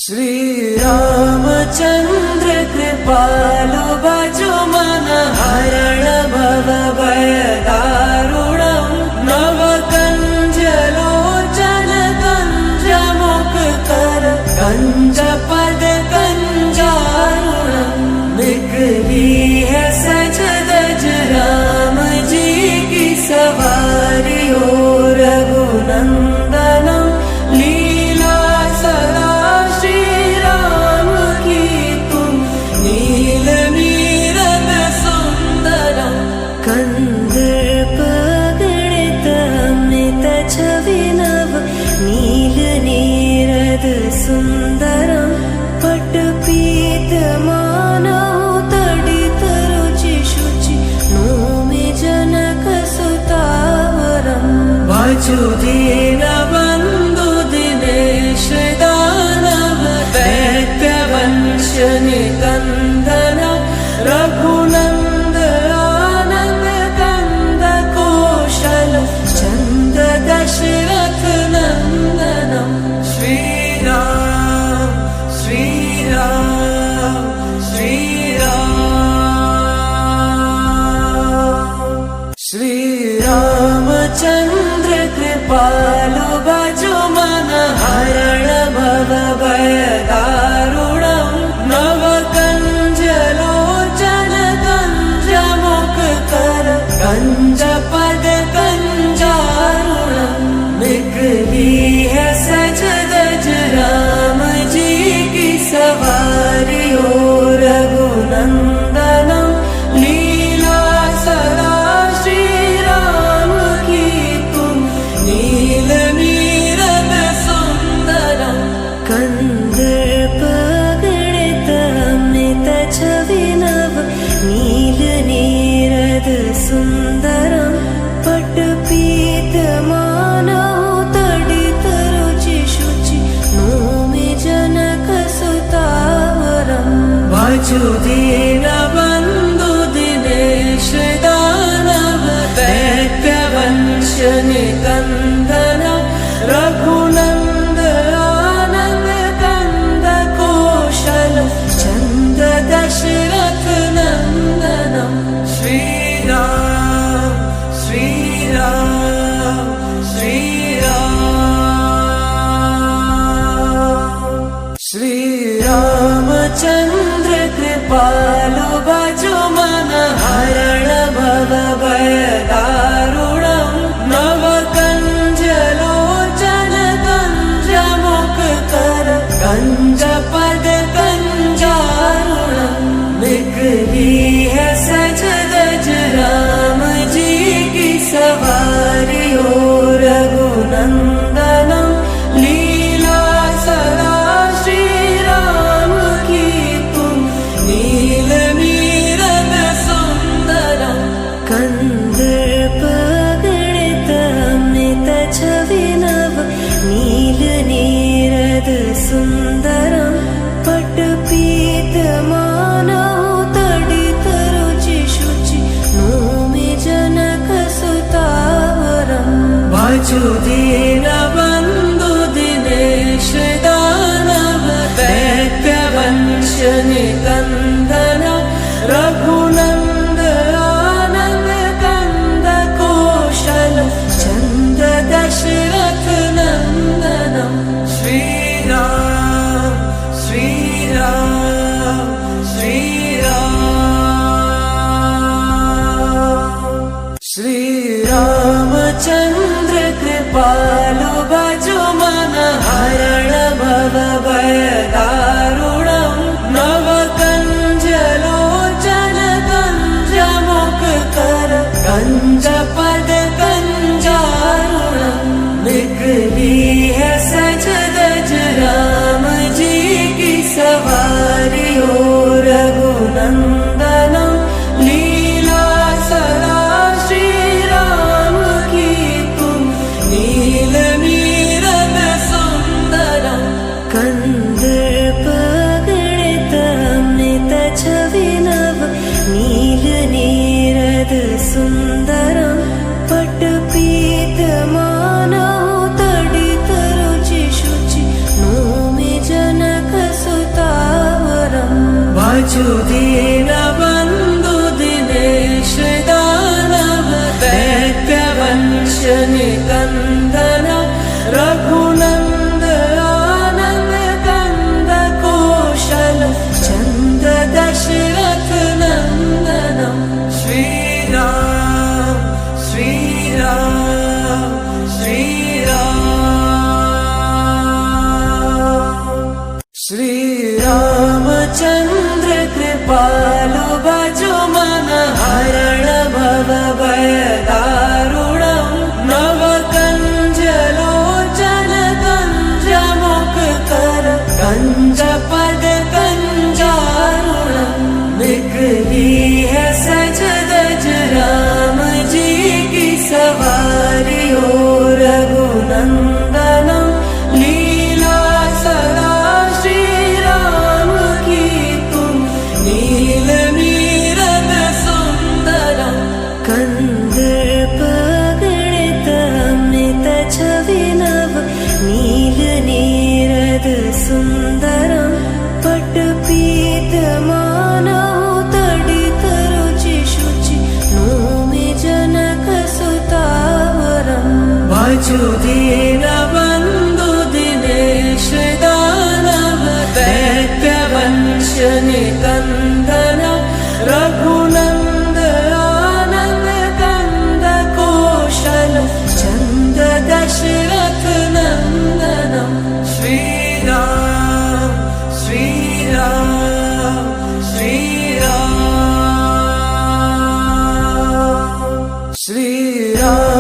श्री रामचंद्र कृपालु भजो मन हरण भव भय दारुणं नव कंज लोचन कंज मुख कर कंज पद कंजारुणं निकली है सजदज राम जी की सवारी हो रघुनंदनम लीला सदा श्री राम की तुम नील नीरद सुंदरम कंदर्प गणित अमृत छवि नव नील नीरद सुंदरम पट पीत मानव तडित रुचि शुचि नोमि जनक सुतावरम वाचुदीन बंधु दिनेश दानव दैत्य वंश निकंदन रघुनंद आनंद कंद कौशल चंद दशरथ नंदनम श्री राम श्री राम श्री राम श्री रामचंद्र कृपालु भजो मन हरण भव भय दारुणं नव कंज लोचन कंज मुख कर कंज पद कंजारुणं निकली है सजदज राम जी की सवारी हो रघुनंदनम लीला सदा श्री राम की तुम नील नीरद सुंदरम कंदर्प गणित अमृत छवि नव नील नीरद सुंदरम पट पीत मानव तडित रुचि शुचि नोमि जनक सुतावरम वाचुदीन बंधु दिनेश दानव दैत्य वंश निकंदन रघुनंद आनंद कंद कौशल चंद दशरथ नंदनम श्री राम श्री राम श्री राम श्री रामचंद्र कृपालु भजो मन हरण भव भय दारुणं नव कंज लोचन कंज मुख कर कंज पद कंजारुणं निकली है सजदज राम जी की सवारी हो रघुनंदनम लीला सदा श्री राम की तुम नील नीरद सुंदरम कंदर्प गणित अमृत छवि नव नील नीरद सुंदरम पट पीत मानव तडित रुचि शुचि नोमि जनक सुतावरम वाचुदीन बंधु दिनेश दानव दैत्य वंश निकंदन रघुनंद आनंद कंद कौशल चंद दशरथ नंदनम श्री राम श्री राम श्री राम श्री रामचंद्र कृपालु भजो मन हरण भव भय दारुणं नव कंज लोचन कंज मुख कर कंज पद कंजारुणं निकली है सजदज राम जी की सवारी हो रघुनंदनम लीला सदा श्री राम की तुम नील नीरद सुंदरम कंद दीनबन्धु दिनेश दानव दैत्यवंश निकन्दन रघुनन्द आनन्द कन्द कौशल चन्द दशरथ नन्दनम् श्रीराम श्रीराम श्रीराम श्रीरामचन्द्र कृपालु भजो मन हरण भव भय दारुणम् नव कंज लोचन कंज मुख कर कंज पद कंजारुणम् निकली है सज दज राम जी की सवारी हो रघुनंदनम् लीला सदा श्री राम की तुम नील नीरद सुंदरम् कंदर्प गणित अमृत छवि नव नील नीरद सुंदरम् पट पीत मानव तडित रुचि शुचि नौमि जनक सुतावरम् भजो दीनबन्धु दिनेश दानव दैत्यवंश निकन्दन रघुनन्द आनन्द कन्द कौशल चन्द दशरथ नन्दनम् श्रीराम श्रीराम श्रीराम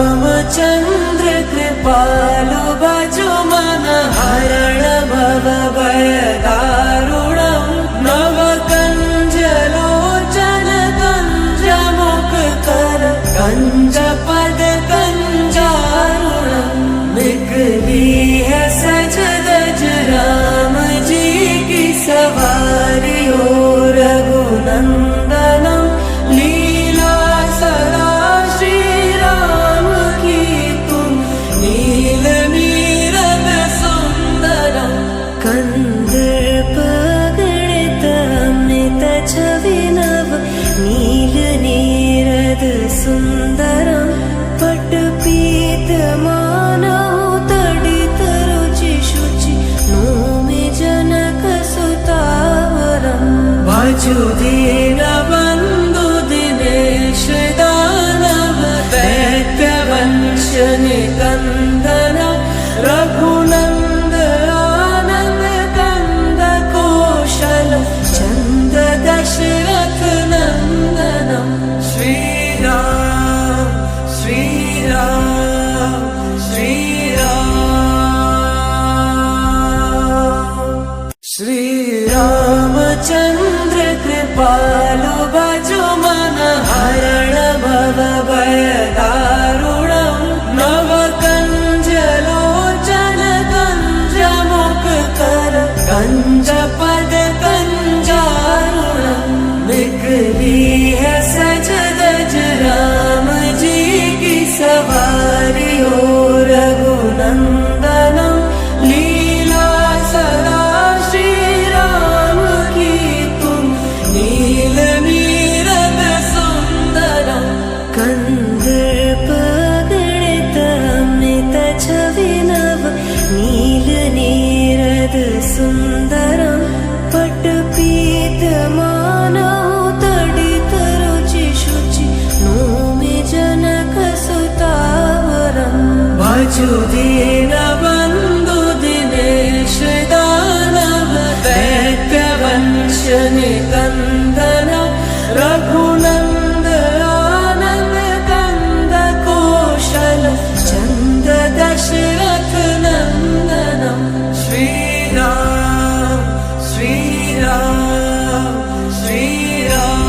श्रीरामचन्द्र कृपालु भजो मन हरण भव भय दारुणम् नव कंज लोचन कंज मुख कर कंज पद कंजारुणम् निकली है सज दज राम जी की सवारी हो रघुनंदनम् लीला सदा श्री राम की तुम नील नीरद सुंदरम् कंदर्प गणित अमृत छवि नव नील नीरद सुंदरम् पट पीत मानव तडित रुचि शुचि नौमि जनक सुतावरम् भजो दीनबन्धु दिनेश दानव दैत्यवंश निकन्दन रघुनन्द आनन्द कन्द कौशल चन्द दशरथ नन्दनम् श्रीराम श्रीराम श्रीराम श्रीरामचन्द्र कृपालु भजो मन हरण भव भय दारुणम् नव कंज लोचन कंज मुख कर कंज पद कंजारुणम् निकली है सज दज राम जी की सवारी हो रघुनंदनम् लीला सदा श्री राम की तुम नील नीरद सुंदरम् कंदर्प गणित अमृत छवि नव नील नीरद सुंदरम् पट पीत मानव तडित रुचि शुचि नौमि जनक सुतावरम् भजो दीनबन्धु दिनेश दानव दैत्यवंश निकन्दन रघुनन्द आनन्द कन्द कौशल चन्द दशरथ नन्दनम् श्रीराम श्रीराम श्रीराम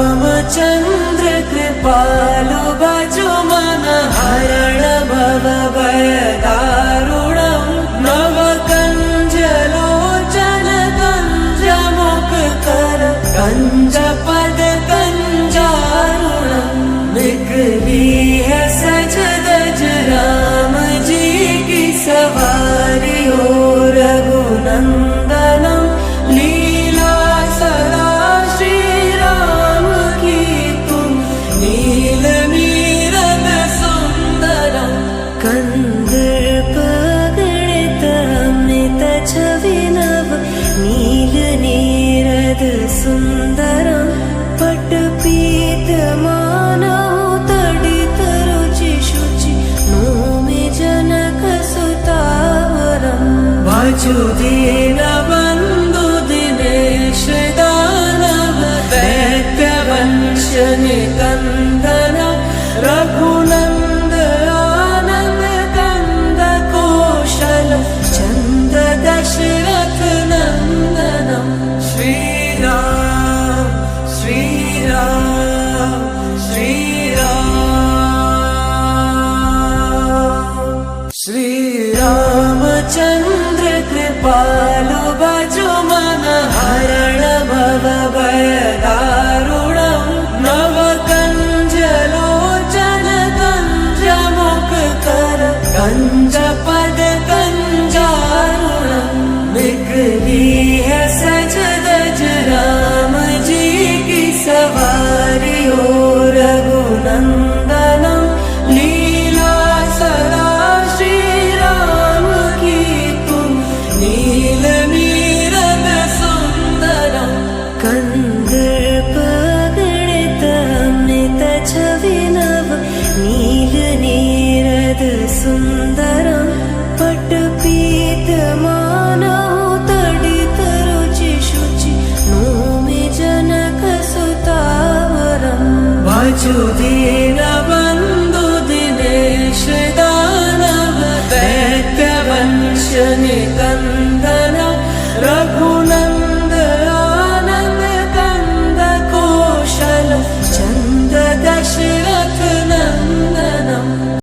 श्रीरामचन्द्र कृपालु दीनबन्धु दिनेश दानव दैत्यवंश निकन्दन रघुनन्द आनन्द कन्द कौशल चन्द दशरथ नन्दनम् श्रीराम श्रीराम श्रीराम श्रीरामचन्द्र कृपा